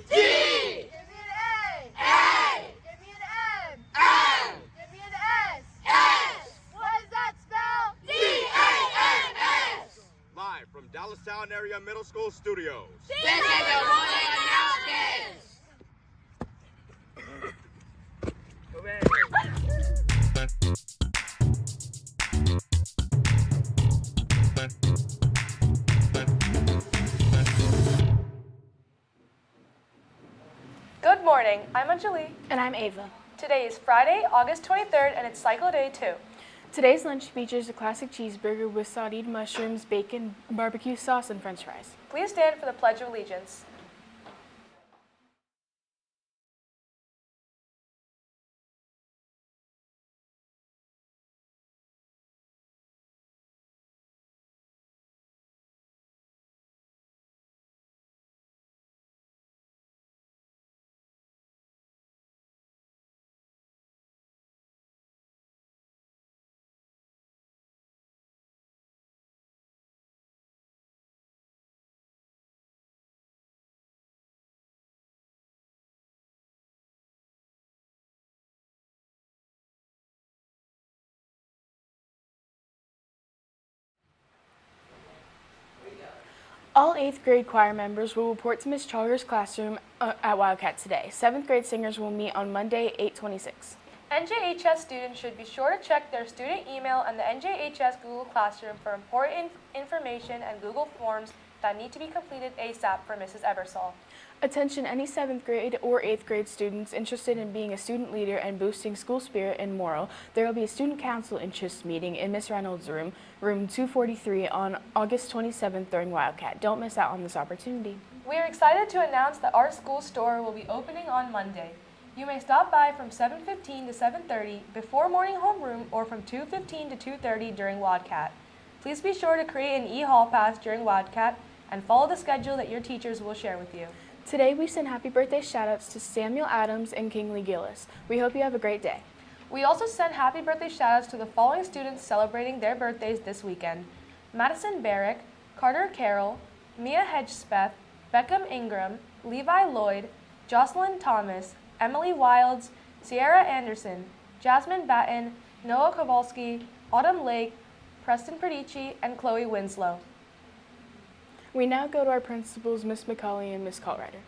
D! Give me an A! A! Give me an M! M! Give me an S! S! What does that spell? D-A-N-S! Live from Dallastown Area Middle School Studios. This is the morning announcements! Good morning, I'm Anjali. And I'm Ava. Today is Friday, August 23rd, and it's Cycle Day 2. Today's lunch features a classic cheeseburger with sauteed mushrooms, bacon, barbecue sauce, and french fries. Please stand for the Pledge of Allegiance. All 8th grade choir members will report to Ms. Chalger's classroom at Wildcat today. 7th grade singers will meet on Monday, 8/26. NJHS students should be sure to check their student email and the NJHS Google Classroom for important information and Google Forms that need to be completed ASAP for Mrs. Ebersol. Attention any 7th grade or 8th grade students interested in being a student leader and boosting school spirit and morale. There will be a student council interest meeting in Ms. Reynolds' room 243 on August 27th during Wildcat. Don't miss out on this opportunity. We are excited to announce that our school store will be opening on Monday. You may stop by from 7:15 to 7:30 before morning homeroom or from 2:15 to 2:30 during Wildcat. Please be sure to create an e-hall pass during Wildcat and follow the schedule that your teachers will share with you. Today we send happy birthday shout-outs to Samuel Adams and Kingsley Gillis. We hope you have a great day. We also send happy birthday shout-outs to the following students celebrating their birthdays this weekend: Madison Barrick, Carter Carroll, Mia Hedgespeth, Beckham Ingram, Levi Lloyd, Jocelyn Thomas, Emily Wilds, Sierra Anderson, Jasmine Batten, Noah Kowalski, Autumn Lake, Preston Perdici, and Chloe Winslow. We now go to our principals, Miss McCauley and Miss Callrider.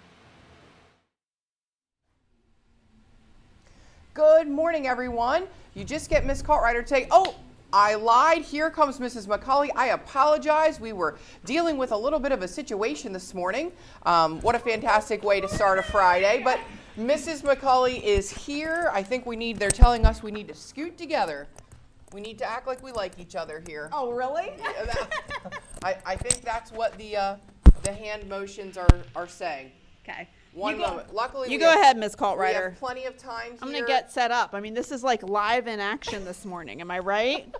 Good morning, everyone. You just get Miss Cartwright today. Oh, I lied. Here comes Mrs. McCauley. I apologize. We were dealing with a little bit of a situation this morning. What a fantastic way to start a Friday. But Mrs. McCauley is here. I think they're telling us we need to scoot together. We need to act like we like each other here. Oh, really? I think that's what the the hand motions are saying. Okay. One moment. Luckily, You we go have- ahead, Miss We Coltrider. have plenty of time here. I'm going to get set up. I mean, this is like live in action this morning. Am I right?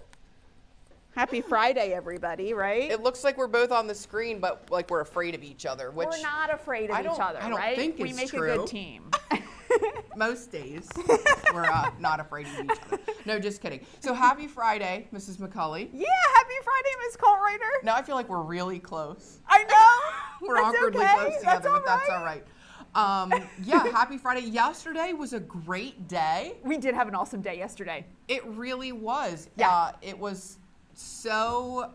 Happy Friday, everybody, right? It looks like we're both on the screen, but like we're afraid of each other, which We're not afraid of I each don't- other, I don't right? think we it's make a true. good team. most days we're not afraid of each other. No, just kidding. So happy Friday, Mrs. McCulley. Yeah, happy Friday, Miss Coltrider. Now I feel like we're really close. I know. We're That's awkwardly okay. close That's together, but that's all all right. Yeah, happy Friday. Yesterday was a great day. We did have an awesome day yesterday. It really was. Yeah. It was so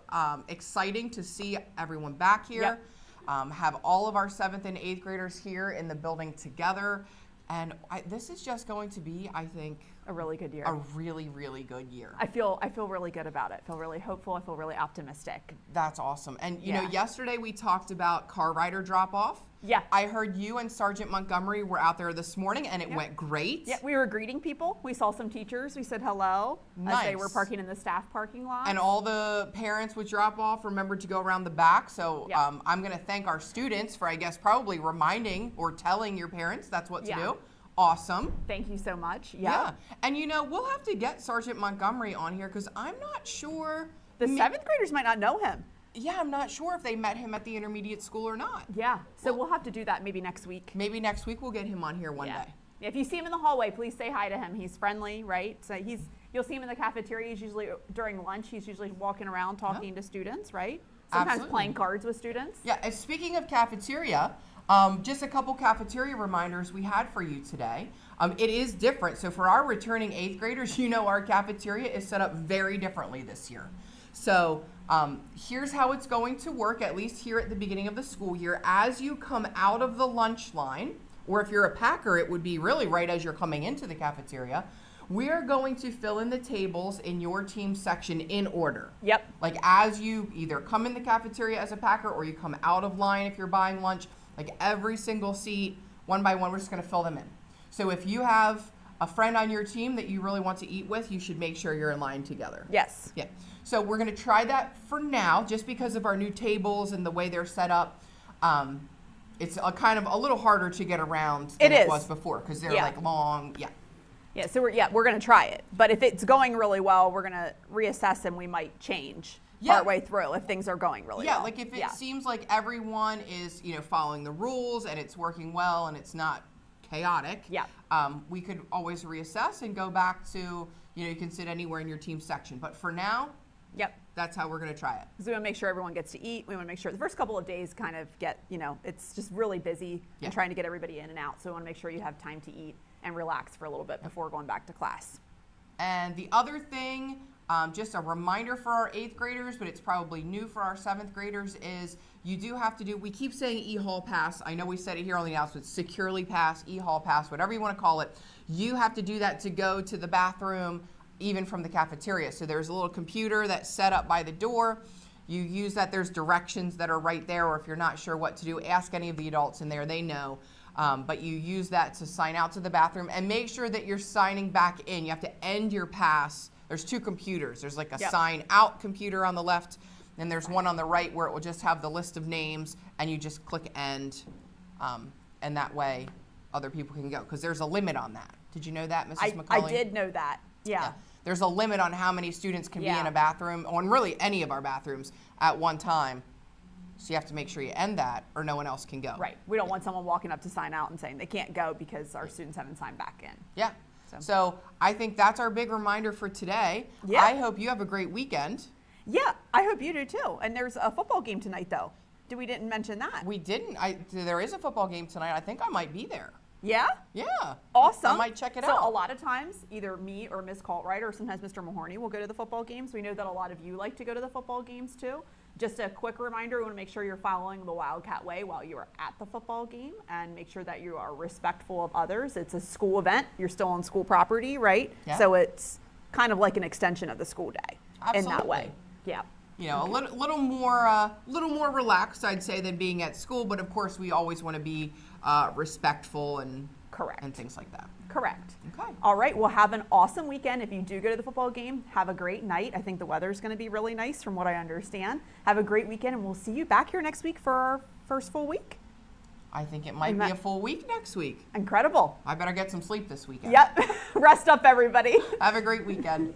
exciting to see everyone back here, Yep. have all of our 7th and 8th graders here in the building together. And this is just going to be, I think, A really good year. a really, really good year. I feel really good about it. I feel really hopeful. I feel really optimistic. That's awesome. And you know, Yeah. yesterday we talked about car rider drop off. Yeah. I heard you and Sergeant Montgomery were out there this morning and it went great. Yeah, we were greeting people. We saw some teachers. We said hello as they were Nice. parking in the staff parking lot. And all the parents with drop off remembered to go around the back. So Yep. I'm going to thank our students for, I guess, probably reminding or telling your parents that's what to Yeah. do. Awesome. Thank you so much. Yeah. And you know, we'll have to get Sergeant Montgomery on here because I'm not sure. The 7th graders might not know him. Yeah, I'm not sure if they met him at the intermediate school or not. Yeah. So we'll have to do that maybe next week. Maybe next week we'll get him on here one Yeah. day. If you see him in the hallway, please say hi to him. He's friendly, right? So you'll see him in the cafeteria. He's usually during lunch. He's usually walking around talking to students, right? Sometimes Absolutely. playing cards with students. Yeah, and speaking of cafeteria, just a couple cafeteria reminders we had for you today. It is different. So for our returning 8th graders, you know our cafeteria is set up very differently this year. So here's how it's going to work, at least here at the beginning of the school year. As you come out of the lunch line, or if you're a packer, it would be really right as you're coming into the cafeteria, we're going to fill in the tables in your team section in order. Yep. Like as you either come in the cafeteria as a packer or you come out of line if you're buying lunch, like every single seat, one by one, we're just going to fill them in. So if you have a friend on your team that you really want to eat with, you should make sure you're in line together. Yes. Yeah. So we're going to try that for now, just because of our new tables and the way they're set up. It's a kind of a little harder to get around than It it is. was before because they're Yeah. like long. Yeah. Yeah. So we're going to try it. But if it's going really well, we're going to reassess and we might change partway through if things are going really well. Yeah, like if it seems like everyone is, following the rules and it's working well and it's not chaotic, we could always reassess and go back to, you can sit anywhere in your team section. But for now, that's how we're going to try it. Because we want to make sure everyone gets to eat. We want to make sure the first couple of days kind of get, it's just really busy and trying to get everybody in and out. So we want to make sure you have time to eat and relax for a little bit before going back to class. And the other thing, just a reminder for our 8th graders, but it's probably new for our 7th graders, is you do have to do, we keep saying e-hall pass. I know we said it here on the announcement, securely pass, e-hall pass, whatever you want to call it. You have to do that to go to the bathroom, even from the cafeteria. So there's a little computer that's set up by the door. You use that. There's directions that are right there, or if you're not sure what to do, ask any of the adults in there. They know. But you use that to sign out to the bathroom and make sure that you're signing back in. You have to end your pass. There's 2 computers. There's like a sign out computer on the left, and there's one on the right where it will just have the list of names, and you just click end, and that way other people can go. Because there's a limit on that. Did you know that, Mrs. McCulley? I did know that. Yeah. There's a limit on how many students can be in a bathroom, or in really any of our bathrooms, at one time. So you have to make sure you end that, or no one else can go. Right. We don't want someone walking up to sign out and saying they can't go because our students haven't signed back in. Yeah. So I think that's our big reminder for today. Yeah. I hope you have a great weekend. Yeah, I hope you do too. And there's a football game tonight, though. We didn't mention that. We didn't. There is a football game tonight. I think I might be there. Yeah? Yeah. Awesome. I might check it so out. a lot of times, either me or Ms. Coltrider or sometimes Mr. Mahorny will go to the football games. We know that a lot of you like to go to the football games too. Just a quick reminder, we want to make sure you're following the Wildcat Way while you are at the football game and make sure that you are respectful of others. It's a school event. You're still on school property, right? Yeah. So it's kind of like an extension of the school day in that way. Yeah. A little more relaxed, I'd say, than being at school. But of course, we always want to be respectful and Correct. and things like that. Correct. Okay. All right, well, have an awesome weekend. If you do go to the football game, have a great night. I think the weather's going to be really nice from what I understand. Have a great weekend, and we'll see you back here next week for our first full week. I think it might be a full week next week. Incredible. I better get some sleep this weekend. Yep. Rest up, everybody. Have a great weekend.